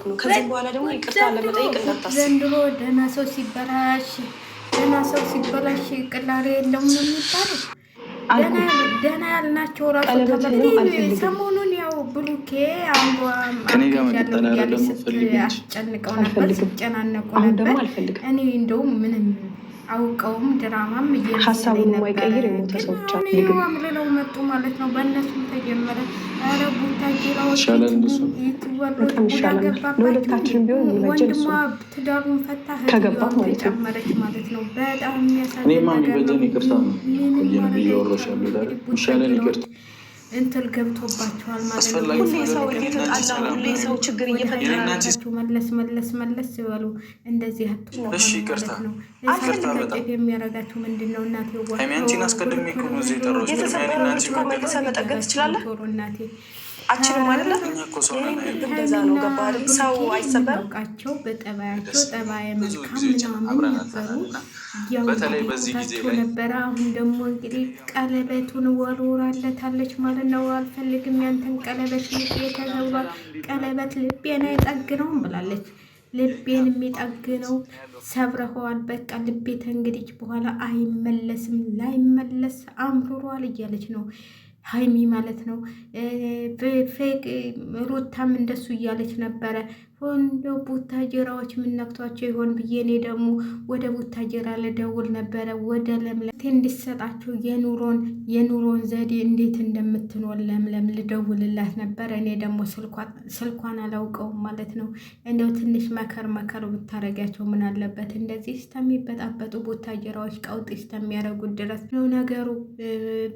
እያልኩ ነው። ከዚህ በኋላ ደግሞ ይቅርታ ለመጠየቅ እንዳታስብ። ዘንድሮ ደህና ሰው ሲበላሽ ቅላሬ የለውም ነው የሚባለው። ደህና ያልናቸው ራሱ ሰሞኑን ያው ብሩኬ አስጨንቀው ነበር፣ ሲጨናነቁ ነበር። እኔ እንደውም ምንም አውቀውም ድራማም ሀሳቡን የማይቀይር የሞተ ሰው ብቻ ምልለው መጡ ማለት ነው። በእነሱም ተጀመረ። ኧረ ቡታጅራዎች ለሁለታችን ቢሆን ወንድሟ ትዳሩን ፈታ ጨመረች ማለት ነው። በጣም የሚያሳዝን እንትን ገብቶባቸዋል ማለት ነው። ሁሌ ሰው ችግር እየፈጠራቸው መለስ ይበሉ። እንደዚህ ማለት ነው። የሚያረጋቸው ምንድን ነው? እናቴ መጠገብ ትችላለህ። እናቴ አችንም አይደለ እንደዛ ነው። ገባ ሰው አይሰበርም። በጠባያቸው ጠባየ መልካም ምናምን ነበሩ። በተለይ በዚህ ጊዜ ላይ ነበረ። አሁን ደግሞ እንግዲህ ቀለበቱን ወርውራለታለች ማለት ነው። አልፈልግም ያንተን ቀለበት ልቤ ተዘውሯል። ቀለበት ልቤን አይጠግነውም ብላለች። ልቤን የሚጠግነው ሰብረኸዋል። በቃ ልቤ ተንግዲህ በኋላ አይመለስም፣ ላይመለስ አምርሯል እያለች ነው ሀይሚ ማለት ነው። ፌቅ ሩታም እንደሱ እያለች ነበረ። ወንዶ ቡታጀራዎች የምነክቷቸው ይሆን ብዬ እኔ ደግሞ ወደ ቡታጀራ ልደውል ነበረ፣ ወደ ለምለም እንዲሰጣቸው የኑሮን ዘዴ እንዴት እንደምትኖር ለምለም ልደውልላት ነበረ። እኔ ደግሞ ስልኳን አላውቀውም ማለት ነው። እንደው ትንሽ መከር ብታረጋቸው ምን አለበት? እንደዚህ እስከሚበጣበጡ ቡታጀራዎች ቀውጥ እስከሚያደርጉት ድረስ ነው ነገሩ።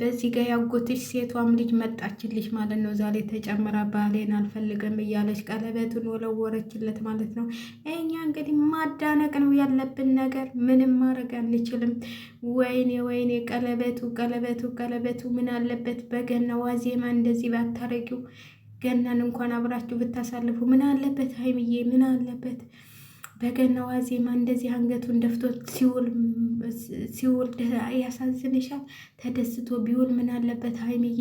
በዚህ ጋር ያጎትሽ ሴቷም ልጅ መጣችልሽ ማለት ነው። ዛሬ ተጨምራ ባሌን አልፈልግም እያለች ቀለበቱን ወለወረችለት ማለት ነው። እኛ እንግዲህ ማዳነቅ ነው ያለብን ነገር፣ ምንም ማድረግ አንችልም። ወይኔ ቀለበቱ ምን አለበት በገና ዋዜማ እንደዚህ ባታረጊው፣ ገናን እንኳን አብራችሁ ብታሳልፉ ምን አለበት? ሀይምዬ ምን አለበት በገና ዋዜማ እንደዚህ አንገቱን ደፍቶ ሲውል ያሳዝንሻል። ተደስቶ ቢውል ምን አለበት? ሀይሚዬ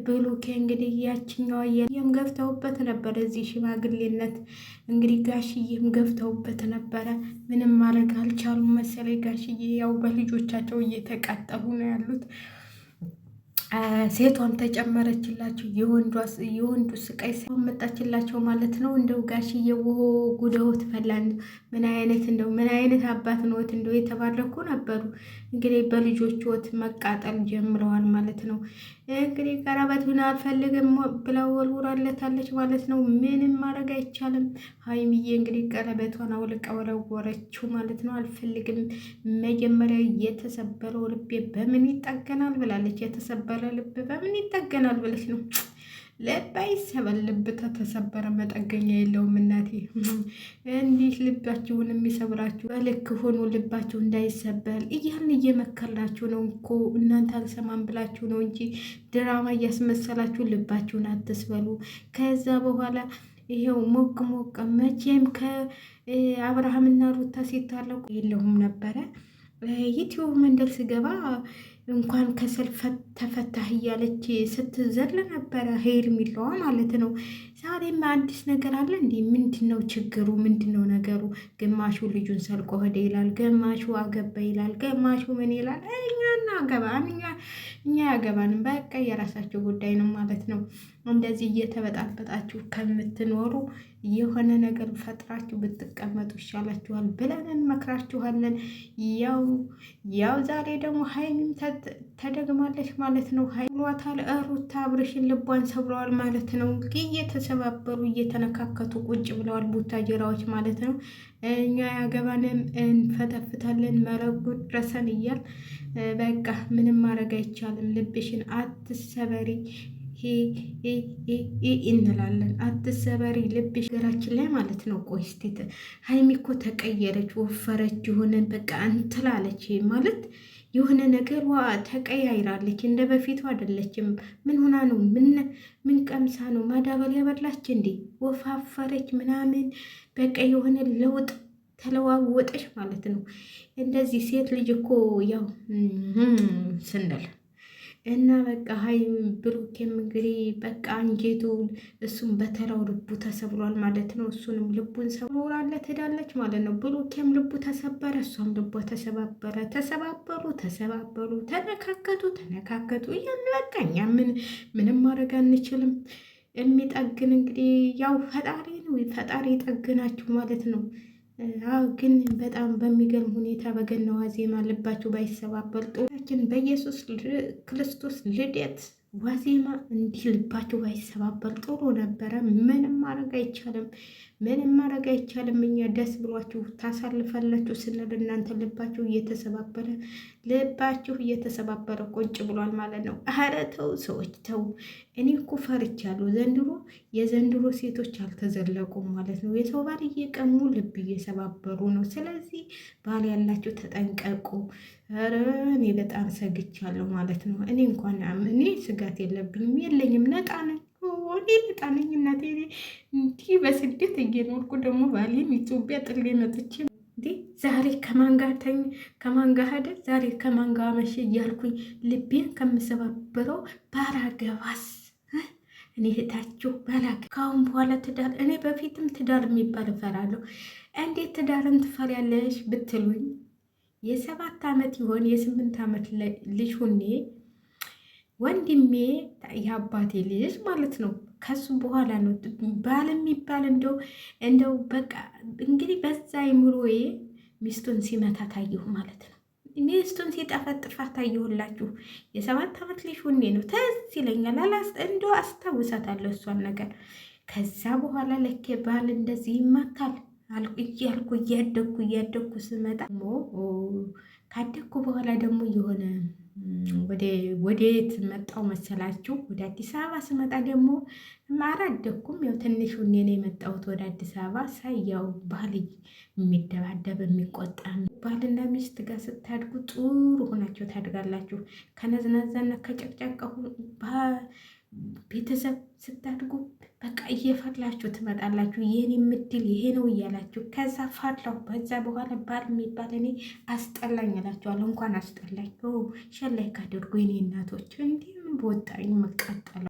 ብሩኬ እንግዲህ ያችኛዋ የም ገፍተውበት ነበረ። እዚህ ሽማግሌነት እንግዲህ ጋሽዬም ገፍተውበት ነበረ። ምንም ማድረግ አልቻሉም መሰለኝ። ጋሽዬ ያው በልጆቻቸው እየተቃጠሉ ነው ያሉት። ሴቷም ተጨመረችላቸው። የወንዱ ስቃይ መጣችላቸው ማለት ነው። እንደው ጋሽዬ ውሆ ጉደውት ፈላን። ምን አይነት አባት ነዎት? እንደው የተባረኩ ነበሩ። እንግዲህ በልጆች ወት መቃጠል ጀምረዋል ማለት ነው። እንግዲህ ቀለበቱን አልፈልግም ብለው ወልውራለታለች ማለት ነው። ምንም ማድረግ አይቻልም። ሀይሚዬ እንግዲህ ቀለበቷን አውልቃ ወረወረችው ማለት ነው። አልፈልግም፣ መጀመሪያ የተሰበረው ልቤ በምን ይጠገናል ብላለች። የተሰበረ ልብ በምን ይጠገናል ብለች ነው። ልብ አይሰበር፣ ልብ ተተሰበረ መጠገኛ የለውም እናቴ። እንዲህ ልባችሁን የሚሰብራችሁ በልክ ሆኖ ልባችሁ እንዳይሰበር እያልን እየመከርናችሁ ነው እኮ። እናንተ አልሰማም ብላችሁ ነው እንጂ ድራማ እያስመሰላችሁ ልባችሁን አትስበሉ። ከዛ በኋላ ይሄው ሞቅ መቼም ከአብርሃምና ሩታ ሲታረቁ የለውም ነበረ። ዩቲዩብ መንደር ስገባ እንኳን ከሰል ተፈታህ እያለች ስትዘል ነበረ፣ ሄርሜላዋ ማለት ነው። ዛሬም አዲስ ነገር አለ እንዴ? ምንድን ነው ችግሩ? ምንድን ነው ነገሩ? ግማሹ ልጁን ሰልቆ ሄደ ይላል፣ ግማሹ አገባ ይላል፣ ግማሹ ምን ይላል። እኛ ያገባንም በቃ የራሳቸው ጉዳይ ነው ማለት ነው። እንደዚህ እየተበጣበጣችሁ ከምትኖሩ የሆነ ነገር ፈጥራችሁ ብትቀመጡ ይሻላችኋል ብለን እንመክራችኋለን። ያው ዛሬ ደግሞ ሀይሚም ተደግማለች ማለት ነው። ሀይሏታል ሩታ አብርሽን ልቧን ሰብረዋል ማለት ነው። እየተሰባበሩ እየተነካከቱ ቁጭ ብለዋል ቡታጀራዎች ማለት ነው። እኛ ያገባንም እንፈተፍታለን መረጉ ድረሰን እያል በቃ ምንም ማድረግ አይቻልም። ልብሽን አትሰበሪ እንላለን። አትሰበሪ ልብሽ ገራችን ላይ ማለት ነው። ቆይ እስቲ ሀይሚ እኮ ተቀየረች፣ ወፈረች፣ የሆነ በቃ እንትላለች ማለት የሆነ ነገር ተቀያይራለች። እንደ በፊቱ አይደለችም። ምን ሆና ነው? ምን ቀምሳ ነው? ማዳበሪያ በላች እንዴ? ወፋፈረች ምናምን በቃ የሆነ ለውጥ ተለዋወጠች ማለት ነው። እንደዚህ ሴት ልጅ እኮ ያው ስንል እና በቃ ሀይ ብሩኬም እንግዲህ በቃ አንጀቱ እሱም በተራው ልቡ ተሰብሯል ማለት ነው። እሱንም ልቡን ሰብሮራለት ሄዳለች ማለት ነው። ብሩኬም ልቡ ተሰበረ፣ እሷም ልቧ ተሰባበረ። ተሰባበሩ፣ ተነካከቱ እያን በቃ እኛ ምንም ማድረግ አንችልም። የሚጠግን እንግዲህ ያው ፈጣሪ ነው። ፈጣሪ ይጠግናችሁ ማለት ነው። ግን በጣም በሚገርም ሁኔታ በገና ዋዜማ ልባችሁ ባይሰባበር ጦራችን በኢየሱስ ክርስቶስ ልደት ዋዜማ እንዲህ ልባችሁ ባይሰባበር ጥሩ ነበረ። ምንም ማድረግ አይቻልም። እኛ ደስ ብሏችሁ ታሳልፋላችሁ ስንል እናንተ ልባችሁ እየተሰባበረ ቁጭ ብሏል ማለት ነው። ኧረ ተው ሰዎች ተው። እኔ እኮ ፈርቻለሁ። የዘንድሮ ሴቶች አልተዘለቁም ማለት ነው። የሰው ባል እየቀሙ ልብ እየሰባበሩ ነው። ስለዚህ ባል ያላችሁ ተጠንቀቁ። ኧረ እኔ በጣም ሰግቻለሁ ማለት ነው። እኔ ስጋት የለኝም። ነጣ ነኝ እናቴ። እንዲህ በስደት እየኖርኩ ደግሞ ባሌን ኢትዮጵያ ጥሌ መጥቼ ዛሬ ከማን ጋር ሄደ ዛሬ ከማን ጋር መሸ እያልኩኝ ልቤን ከምሰባብረው ባላገባስ እኔ እህታችሁ ካሁን በኋላ ትዳር እኔ በፊትም ትዳር የሚባል እፈራለሁ። እንዴት ትዳርን ትፈሪያለሽ ብትሉኝ የ7 ዓመት ይሆን የ8 ዓመት ልጅ ሁኔ ወንድሜ የአባቴ ልጅ ማለት ነው። ከሱ በኋላ ነው ባል የሚባል እንደው በቃ እንግዲህ በዛ አይምሮዬ ሚስቱን ሲመታ ታየሁ ማለት ነው። ሚስቱን ሲጠፈጥፋ ታየሁላችሁ። የ7 ዓመት ልጅ ሁኔ ነው። ተዝ ይለኛል እንደው አስታውሳታለሁ እሷን ነገር። ከዛ በኋላ ለኬ ባል እንደዚህ ይመታል እያልኩ እያደግኩ ስመጣ ካደግኩ በኋላ ደግሞ የሆነ ወዴት መጣው መሰላችሁ? ወደ አዲስ አበባ ስመጣ ደግሞ አላደኩም። ያው ትንሽ ሁኔ ነው የመጣሁት ወደ አዲስ አበባ። ሳያው ባህል የሚደባደብ የሚቆጣ ባልና ሚስት ጋር ስታድጉ ጥሩ ሆናችሁ ታድጋላችሁ። ከነዝናዛና ከጨቅጫቃ ቤተሰብ ስታድጉ በቃ እየፈላችሁ ትመጣላችሁ። ይህን የምድል ይሄ ነው እያላችሁ ከዛ ፈላሁ። በዛ በኋላ ባል የሚባል እኔ አስጠላኝ እላችኋለሁ። እንኳን አስጠላኝ ሸላይ ካደርጉ የኔ እናቶች እንዲህም በወጣኝ መቃጠል